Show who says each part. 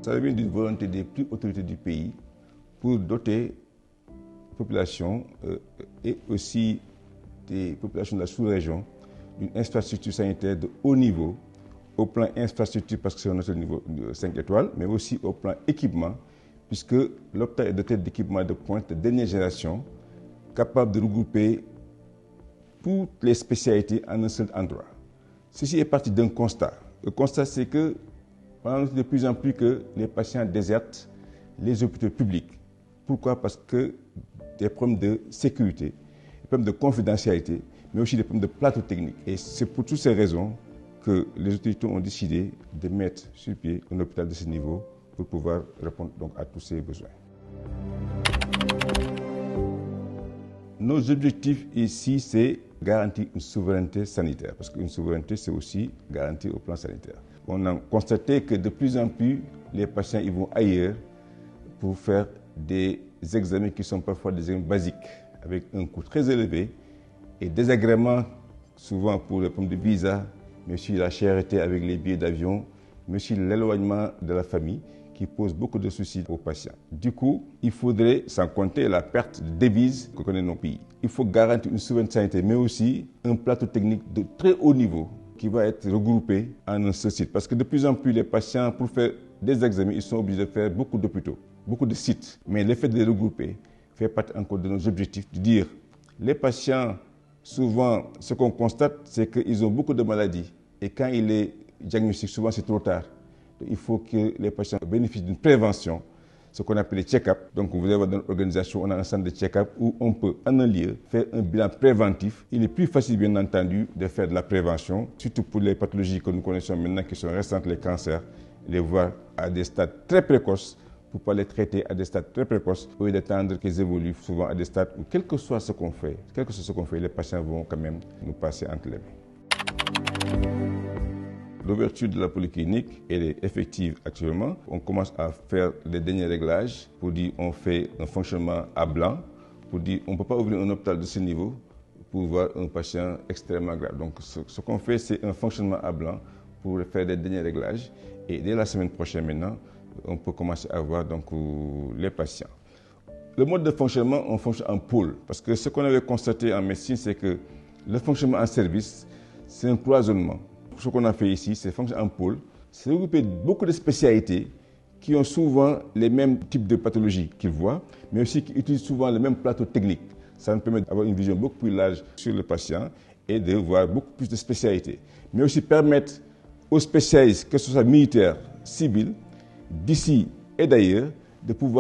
Speaker 1: Ça vient d'une volonté des plus autorités du pays pour doter la population et aussi des populations de la sous-région d'une infrastructure sanitaire de haut niveau, au plan infrastructure parce que c'est un hôtel niveau 5 étoiles, mais aussi au plan équipement, puisque l'hôpital est doté d'équipements de pointe de dernière génération, capable de regrouper toutes les spécialités en un seul endroit. Ceci est parti d'un constat. Le constat, c'est que on a noté de plus en plus que les patients désertent les hôpitaux publics. Pourquoi? Parce que des problèmes de sécurité, des problèmes de confidentialité, mais aussi des problèmes de plateau technique. Et c'est pour toutes ces raisons que les autorités ont décidé de mettre sur pied un hôpital de ce niveau pour pouvoir répondre donc à tous ces besoins. Nos objectifs ici, c'est garantir une souveraineté sanitaire, parce qu'une souveraineté, c'est aussi garantir au plan sanitaire. On a constaté que de plus en plus, les patients ils vont ailleurs pour faire des examens qui sont parfois des examens basiques, avec un coût très élevé et des agréments, souvent pour les problèmes de visa, mais aussi la cherté avec les billets d'avion, mais aussi l'éloignement de la famille, qui pose beaucoup de soucis aux patients. Du coup, il faudrait, sans compter la perte de devises que connaissent nos pays, il faut garantir une souveraineté sanitaire, mais aussi un plateau technique de très haut niveau qui va être regroupé en un seul site. Parce que de plus en plus, les patients, pour faire des examens, ils sont obligés de faire beaucoup d'hôpitaux, beaucoup de sites. Mais le fait de les regrouper fait partie encore de nos objectifs, de dire les patients, souvent, ce qu'on constate, c'est qu'ils ont beaucoup de maladies. Et quand il est diagnostiqué, souvent c'est trop tard. Il faut que les patients bénéficient d'une prévention, ce qu'on appelle les check-up. Donc, vous allez voir dans l'organisation, on a un centre de check-up où on peut, en un lieu, faire un bilan préventif. Il est plus facile, bien entendu, de faire de la prévention, surtout pour les pathologies que nous connaissons maintenant, qui sont récentes, les cancers, les voir à des stades très précoces, pour pouvoir les traiter à des stades très précoces, au lieu d'attendre qu'ils évoluent souvent à des stades où, quel que soit ce qu'on fait, les patients vont quand même nous passer entre les mains. L'ouverture de la polyclinique, elle est effective actuellement. On commence à faire les derniers réglages pour dire on fait un fonctionnement à blanc, pour dire on ne peut pas ouvrir un hôpital de ce niveau pour voir un patient extrêmement grave. Donc ce qu'on fait, c'est un fonctionnement à blanc pour faire les derniers réglages. Et dès la semaine prochaine maintenant, on peut commencer à voir donc les patients. Le mode de fonctionnement, on fonctionne en pôle. Parce que ce qu'on avait constaté en médecine, c'est que le fonctionnement en service, c'est un cloisonnement. Ce qu'on a fait ici, c'est fonctionner en pôle, c'est regrouper beaucoup de spécialités qui ont souvent les mêmes types de pathologies qu'ils voient, mais aussi qui utilisent souvent le même plateau technique. Ça nous permet d'avoir une vision beaucoup plus large sur le patient et de voir beaucoup plus de spécialités. Mais aussi permettre aux spécialistes, que ce soit militaires, civils, d'ici et d'ailleurs, de pouvoir